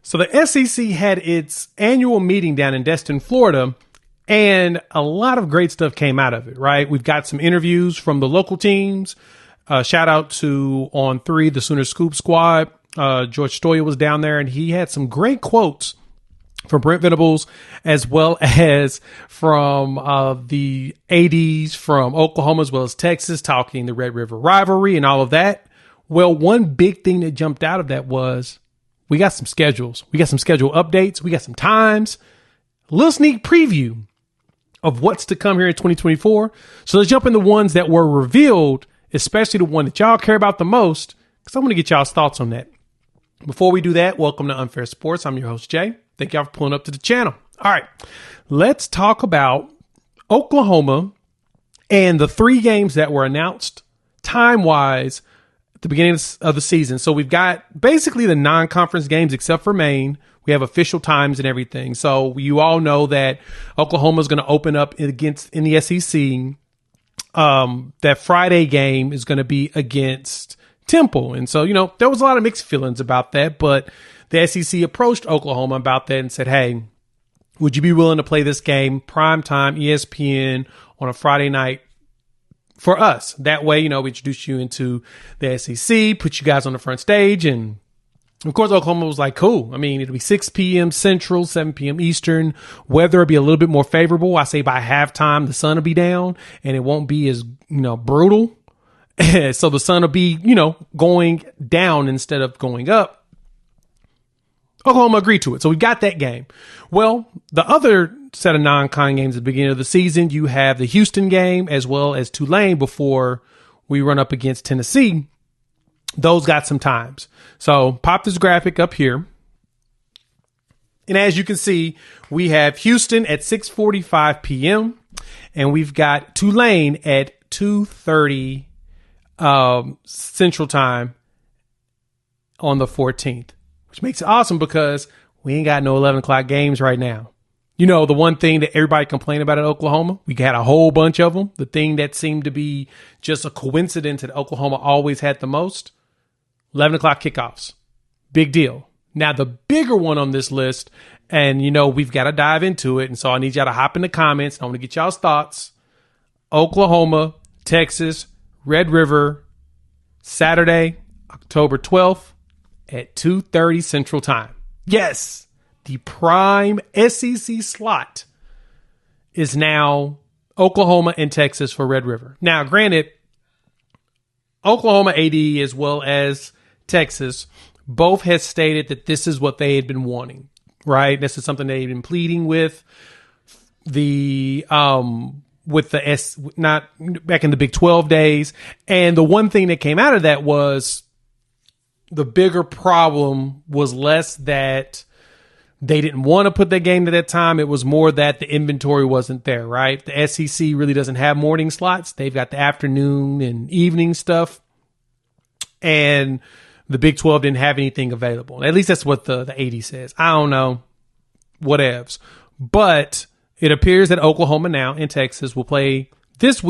So the SEC had its annual meeting down in Destin, Florida, and a lot of great stuff came out of it, right? We've got some interviews from the local teams. Shout out to On 3, the Sooner Scoop squad. George Stoya was down there, and he had some great quotes from Brent Venables, as well as from the ADs from Oklahoma, as well as Texas, talking the Red River rivalry and all of that. Well, one big thing that jumped out of that was we got some schedules. We got some schedule updates. We got some times. A little sneak preview of what's to come here in 2024. So let's jump in the ones that were revealed, especially the one that y'all care about the most, because I want to get y'all's thoughts on that. Before we do that, welcome to Unfair Sports. I'm your host, Jay. Thank y'all for pulling up to the channel. All right, let's talk about Oklahoma and the 3 games that were announced time-wise at the beginning of the season. So we've got basically the non-conference games except for Maine. We have official times and everything. So you all know that Oklahoma is going to open up in the SEC. That Friday game is going to be against Temple. And so, there was a lot of mixed feelings about that, but the SEC approached Oklahoma about that and said, hey, would you be willing to play this game primetime ESPN on a Friday night for us? That way, we introduce you into the SEC, put you guys on the front stage. And of course, Oklahoma was like, cool. I mean, it'll be 6 p.m. Central, 7 p.m. Eastern. Weather will be a little bit more favorable. I say by halftime, the sun will be down and it won't be as, brutal. So the sun will be, going down instead of going up. Oklahoma agreed to it. So we got that game. Well, the other set of non-con games at the beginning of the season, you have the Houston game as well as Tulane before we run up against Tennessee. Those got some times. So pop this graphic up here. And as you can see, we have Houston at 6:45 p.m. and we've got Tulane at 2:30 Central Time on the 14th, which makes it awesome because we ain't got no 11 o'clock games right now. The one thing that everybody complained about at Oklahoma, we had a whole bunch of them. The thing that seemed to be just a coincidence that Oklahoma always had the most, 11 o'clock kickoffs. Big deal. Now, the bigger one on this list, and we've got to dive into it. And so I need y'all to hop in the comments. And I want to get y'all's thoughts. Oklahoma, Texas, Red River, Saturday, October 12th at 2:30 Central Time. Yes, the prime SEC slot is now Oklahoma and Texas for Red River. Now, granted, Oklahoma AD as well as Texas both has stated that this is what they had been wanting, right? This is something they've been pleading with not back in the Big 12 days. And the one thing that came out of that was the bigger problem was less that they didn't want to put that game to that time. It was more that the inventory wasn't there, right? The SEC really doesn't have morning slots. They've got the afternoon and evening stuff. And the Big 12 didn't have anything available. At least that's what the AD says. I don't know. Whatevs. But it appears that Oklahoma now and Texas will play this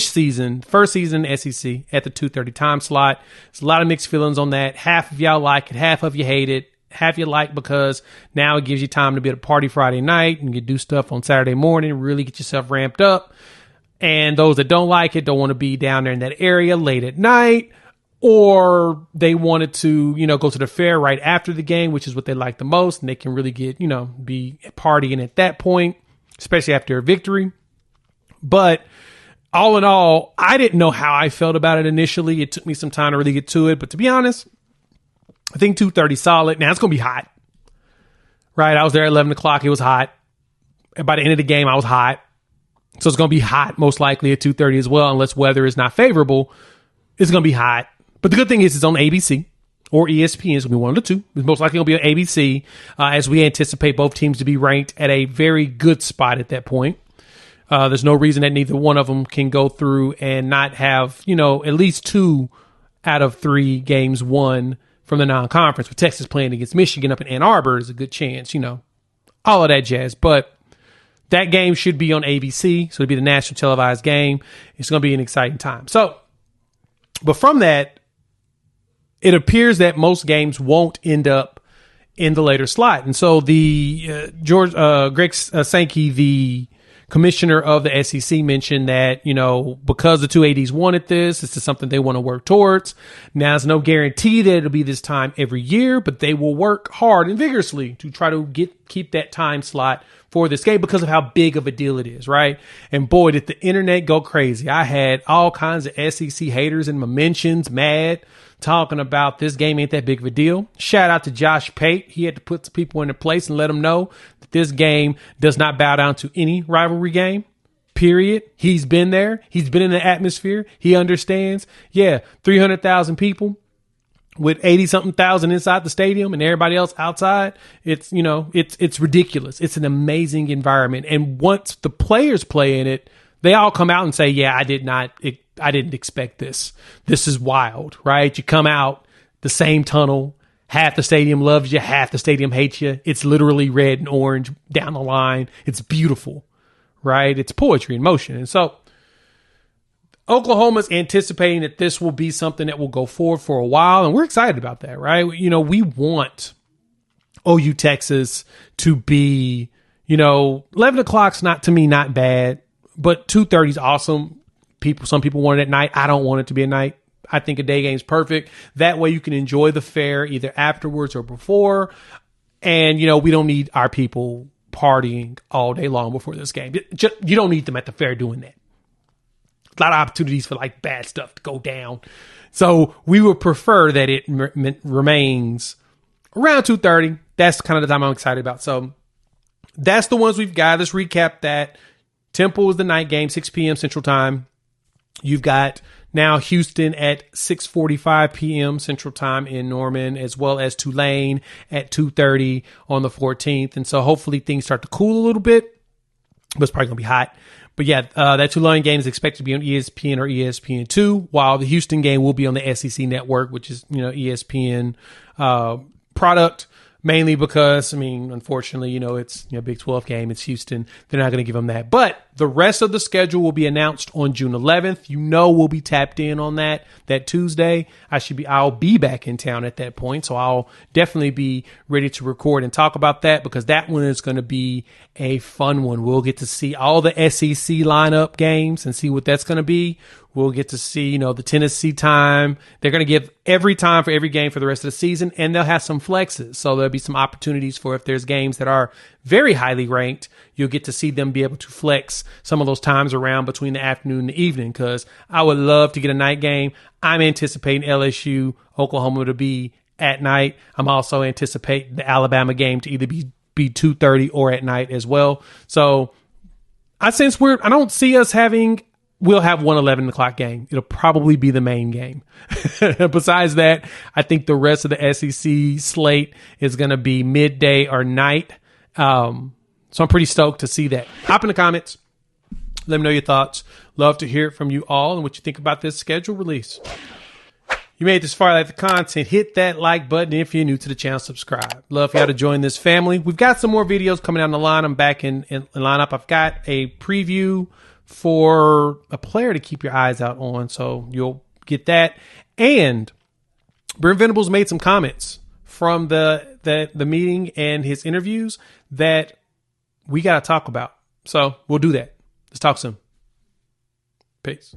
season, first season in SEC at the 2:30 time slot. There's a lot of mixed feelings on that. Half of y'all like it, half of you hate it. Half you like because now it gives you time to be at a party Friday night and you do stuff on Saturday morning and really get yourself ramped up. And those that don't like it don't want to be down there in that area late at night, or they wanted to, go to the fair right after the game, which is what they like the most. And they can really get, be partying at that point, especially after a victory. But all in all, I didn't know how I felt about it initially. It took me some time to really get to it. But to be honest, I think 2:30 solid. Now, it's going to be hot, right? I was there at 11 o'clock. It was hot. And by the end of the game, I was hot. So it's going to be hot, most likely at 2:30 as well, unless weather is not favorable. It's going to be hot. But the good thing is it's on ABC or ESPN. It's going to be one of the two. It's most likely going to be on ABC as we anticipate both teams to be ranked at a very good spot at that point. There's no reason that neither one of them can go through and not have, at least 2 out of 3 games won from the non-conference. With Texas playing against Michigan up in Ann Arbor, there's a good chance, all of that jazz. But that game should be on ABC, so it'll be the national televised game. It's going to be an exciting time. So, but from that, it appears that most games won't end up in the later slot. And so the Greg Sankey, the commissioner of the SEC, mentioned that, because the two ADs wanted this is something they want to work towards. Now, there's no guarantee that it'll be this time every year, but they will work hard and vigorously to try to keep that time slot for this game because of how big of a deal it is, right? And boy, did the internet go crazy. I had all kinds of SEC haters in my mentions mad, talking about this game ain't that big of a deal. Shout out to Josh Pate. He had to put some people into place and let them know that this game does not bow down to any rivalry game, period. He's been there. He's been in the atmosphere. He understands. Yeah, 300,000 people with 80-something thousand inside the stadium and everybody else outside. It's, it's ridiculous. It's an amazing environment. And once the players play in it, they all come out and say, yeah, I didn't expect this. This is wild, right? You come out the same tunnel. Half the stadium loves you. Half the stadium hates you. It's literally red and orange down the line. It's beautiful, right? It's poetry in motion. And so Oklahoma's anticipating that this will be something that will go forward for a while. And we're excited about that, right? We want OU Texas to be, 11 o'clock's not bad, but 2:30 is awesome. Some people want it at night. I don't want it to be at night. I think a day game's perfect. That way you can enjoy the fair either afterwards or before. And, we don't need our people partying all day long before this game. You don't need them at the fair doing that. A lot of opportunities for bad stuff to go down. So we would prefer that it remains around 2:30. That's kind of the time I'm excited about. So that's the ones we've got. Let's recap that. Temple is the night game, 6 p.m. Central Time. You've got now Houston at 6:45 p.m. Central Time in Norman, as well as Tulane at 2:30 on the 14th. And so hopefully things start to cool a little bit, but it's probably going to be hot. But yeah, that Tulane game is expected to be on ESPN or ESPN2, while the Houston game will be on the SEC network, which is, ESPN product. Mainly because, unfortunately, it's Big 12 game. It's Houston. They're not going to give them that. But the rest of the schedule will be announced on June 11th. We'll be tapped in on that Tuesday. I'll be back in town at that point. So I'll definitely be ready to record and talk about that because that one is going to be a fun one. We'll get to see all the SEC lineup games and see what that's going to be. We'll get to see, the Tennessee time. They're going to give every time for every game for the rest of the season, and they'll have some flexes. So there'll be some opportunities for if there's games that are very highly ranked, you'll get to see them be able to flex some of those times around between the afternoon and the evening because I would love to get a night game. I'm anticipating LSU, Oklahoma to be at night. I'm also anticipating the Alabama game to either be 2:30 or at night as well. So I don't see us we'll have one 11 o'clock game. It'll probably be the main game. Besides that, I think the rest of the SEC slate is going to be midday or night. So I'm pretty stoked to see that. Hop in the comments. Let me know your thoughts. Love to hear from you all and what you think about this schedule release. You made it this far, like the content, hit that like button. If you're new to the channel, subscribe. Love for y'all to join this family. We've got some more videos coming down the line. I'm back in lineup. I've got a preview for a player to keep your eyes out on, so you'll get that. And Brent Venables made some comments from the meeting and his interviews that we got to talk about. So we'll do that. Let's talk soon. Peace.